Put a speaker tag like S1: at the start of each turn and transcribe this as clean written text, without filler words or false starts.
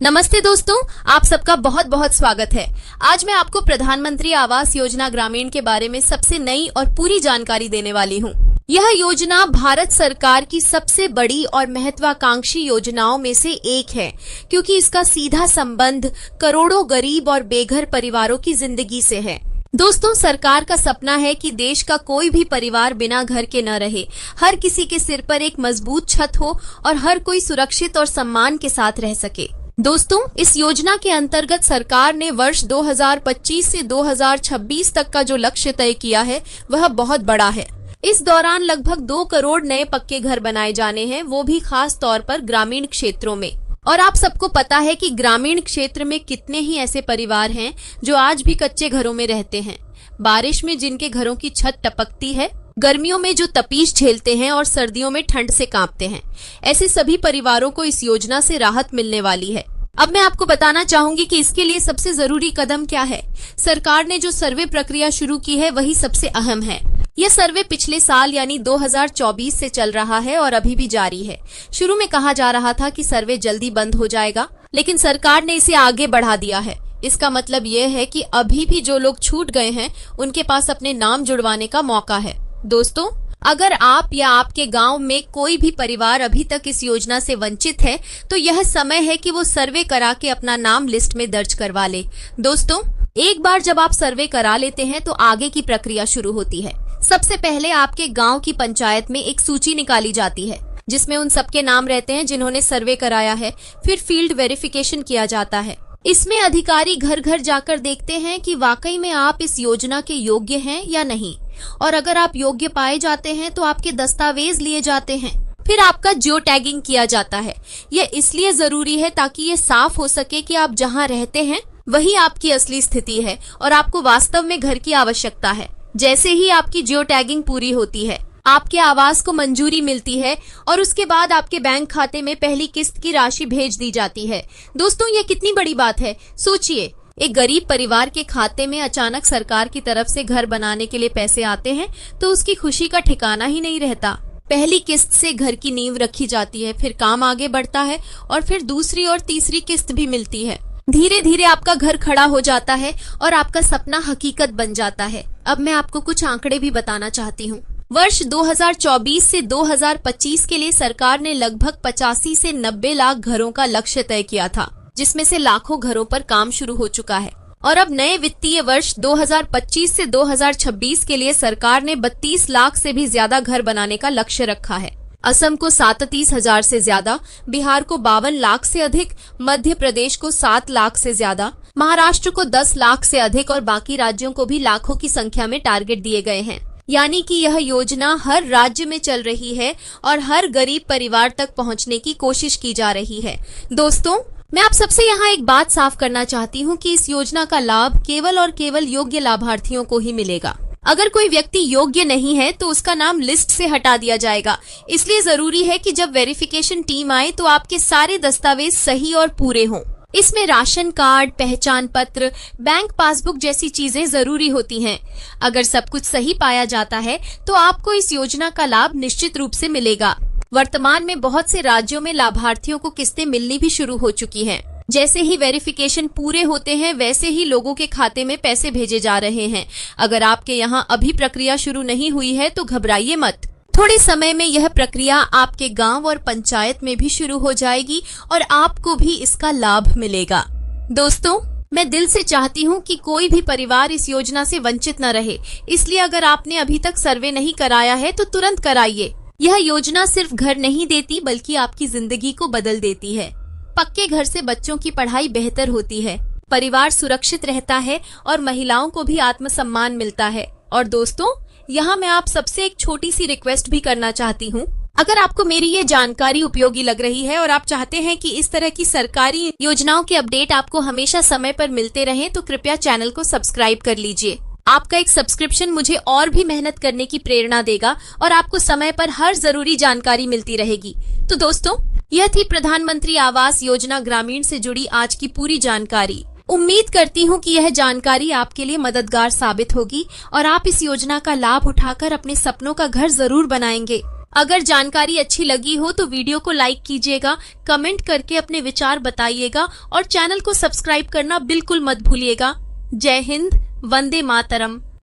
S1: नमस्ते दोस्तों, आप सबका बहुत बहुत स्वागत है। आज मैं आपको प्रधानमंत्री आवास योजना ग्रामीण के बारे में सबसे नई और पूरी जानकारी देने वाली हूँ। यह योजना भारत सरकार की सबसे बड़ी और महत्वाकांक्षी योजनाओं में से एक है, क्योंकि इसका सीधा संबंध करोड़ों गरीब और बेघर परिवारों की जिंदगी से है। दोस्तों, सरकार का सपना है कि देश का कोई भी परिवार बिना घर के न रहे, हर किसी के सिर पर एक मजबूत छत हो और हर कोई सुरक्षित और सम्मान के साथ रह सके। दोस्तों, इस योजना के अंतर्गत सरकार ने वर्ष 2025 से 2026 तक का जो लक्ष्य तय किया है वह बहुत बड़ा है। इस दौरान लगभग 2 करोड़ नए पक्के घर बनाए जाने हैं, वो भी खास तौर पर ग्रामीण क्षेत्रों में। और आप सबको पता है कि ग्रामीण क्षेत्र में कितने ही ऐसे परिवार हैं जो आज भी कच्चे घरों में रहते हैं, बारिश में जिनके घरों की छत टपकती है, गर्मियों में जो तपीश झेलते हैं और सर्दियों में ठंड से कांपते हैं। ऐसे सभी परिवारों को इस योजना से राहत मिलने वाली है। अब मैं आपको बताना चाहूंगी कि इसके लिए सबसे जरूरी कदम क्या है। सरकार ने जो सर्वे प्रक्रिया शुरू की है वही सबसे अहम है। यह सर्वे पिछले साल यानी 2024 से चल रहा है और अभी भी जारी है। शुरू में कहा जा रहा था कि सर्वे जल्दी बंद हो जाएगा, लेकिन सरकार ने इसे आगे बढ़ा दिया है। इसका मतलब यह है कि अभी भी जो लोग छूट गए हैं उनके पास अपने नाम जुड़वाने का मौका है। दोस्तों, अगर आप या आपके गांव में कोई भी परिवार अभी तक इस योजना से वंचित है तो यह समय है कि वो सर्वे करा के अपना नाम लिस्ट में दर्ज करवा ले। दोस्तों, एक बार जब आप सर्वे करा लेते हैं तो आगे की प्रक्रिया शुरू होती है। सबसे पहले आपके गांव की पंचायत में एक सूची निकाली जाती है जिसमें उन सबके नाम रहते हैं जिन्होंने सर्वे कराया है। फिर फील्ड वेरिफिकेशन किया जाता है। इसमें अधिकारी घर घर जाकर देखते हैं कि वाकई में आप इस योजना के योग्य हैं या नहीं, और अगर आप योग्य पाए जाते हैं तो आपके दस्तावेज लिए जाते हैं। फिर आपका जियो टैगिंग किया जाता है। यह इसलिए जरूरी है ताकि ये साफ हो सके कि आप जहां रहते हैं वही आपकी असली स्थिति है और आपको वास्तव में घर की आवश्यकता है। जैसे ही आपकी जियो टैगिंग पूरी होती है, आपके आवास को मंजूरी मिलती है और उसके बाद आपके बैंक खाते में पहली किस्त की राशि भेज दी जाती है। दोस्तों, ये कितनी बड़ी बात है। सोचिए, एक गरीब परिवार के खाते में अचानक सरकार की तरफ से घर बनाने के लिए पैसे आते हैं तो उसकी खुशी का ठिकाना ही नहीं रहता। पहली किस्त से घर की नींव रखी जाती है, फिर काम आगे बढ़ता है और फिर दूसरी और तीसरी किस्त भी मिलती है। धीरे धीरे आपका घर खड़ा हो जाता है और आपका सपना हकीकत बन जाता है। अब मैं आपको कुछ आंकड़े भी बताना चाहती हूँ। वर्ष 2024 से 2025 के लिए सरकार ने लगभग 85 से 90 लाख घरों का लक्ष्य तय किया था, जिसमें से लाखों घरों पर काम शुरू हो चुका है। और अब नए वित्तीय वर्ष 2025 से 2026 के लिए सरकार ने 32 लाख से भी ज्यादा घर बनाने का लक्ष्य रखा है। असम को 37,000 से ज्यादा, बिहार को 52 लाख से अधिक, मध्य प्रदेश को 7 लाख से ज्यादा, महाराष्ट्र को 10 लाख से अधिक और बाकी राज्यों को भी लाखों की संख्या में टारगेट दिए गए हैं। यानी कि यह योजना हर राज्य में चल रही है और हर गरीब परिवार तक पहुंचने की कोशिश की जा रही है। दोस्तों, मैं आप सबसे यहाँ एक बात साफ करना चाहती हूँ कि इस योजना का लाभ केवल और केवल योग्य लाभार्थियों को ही मिलेगा। अगर कोई व्यक्ति योग्य नहीं है तो उसका नाम लिस्ट से हटा दिया जाएगा। इसलिए जरूरी है कि जब वेरिफिकेशन टीम आए तो आपके सारे दस्तावेज सही और पूरे हों। इसमें राशन कार्ड, पहचान पत्र, बैंक पासबुक जैसी चीजें जरूरी होती हैं। अगर सब कुछ सही पाया जाता है तो आपको इस योजना का लाभ निश्चित रूप से मिलेगा। वर्तमान में बहुत से राज्यों में लाभार्थियों को किस्तें मिलनी भी शुरू हो चुकी हैं। जैसे ही वेरिफिकेशन पूरे होते हैं वैसे ही लोगों के खाते में पैसे भेजे जा रहे हैं। अगर आपके यहाँ अभी प्रक्रिया शुरू नहीं हुई है तो घबराइए मत। थोड़े समय में यह प्रक्रिया आपके गांव और पंचायत में भी शुरू हो जाएगी और आपको भी इसका लाभ मिलेगा। दोस्तों, मैं दिल से चाहती हूँ कि कोई भी परिवार इस योजना से वंचित न रहे। इसलिए अगर आपने अभी तक सर्वे नहीं कराया है तो तुरंत कराइए। यह योजना सिर्फ घर नहीं देती बल्कि आपकी जिंदगी को बदल देती है। पक्के घर से बच्चों की पढ़ाई बेहतर होती है, परिवार सुरक्षित रहता है और महिलाओं को भी आत्मसम्मान मिलता है। और दोस्तों, यहाँ मैं आप सबसे एक छोटी सी रिक्वेस्ट भी करना चाहती हूँ। अगर आपको मेरी ये जानकारी उपयोगी लग रही है और आप चाहते हैं कि इस तरह की सरकारी योजनाओं के अपडेट आपको हमेशा समय पर मिलते रहें तो कृपया चैनल को सब्सक्राइब कर लीजिए। आपका एक सब्सक्रिप्शन मुझे और भी मेहनत करने की प्रेरणा देगा और आपको समय पर हर जरूरी जानकारी मिलती रहेगी। तो दोस्तों, यह थी प्रधानमंत्री आवास योजना ग्रामीण से जुड़ी आज की पूरी जानकारी। उम्मीद करती हूँ कि यह जानकारी आपके लिए मददगार साबित होगी और आप इस योजना का लाभ उठाकर अपने सपनों का घर जरूर बनाएंगे। अगर जानकारी अच्छी लगी हो तो वीडियो को लाइक कीजिएगा, कमेंट करके अपने विचार बताइएगा और चैनल को सब्सक्राइब करना बिल्कुल मत भूलिएगा। जय हिंद, वंदे मातरम।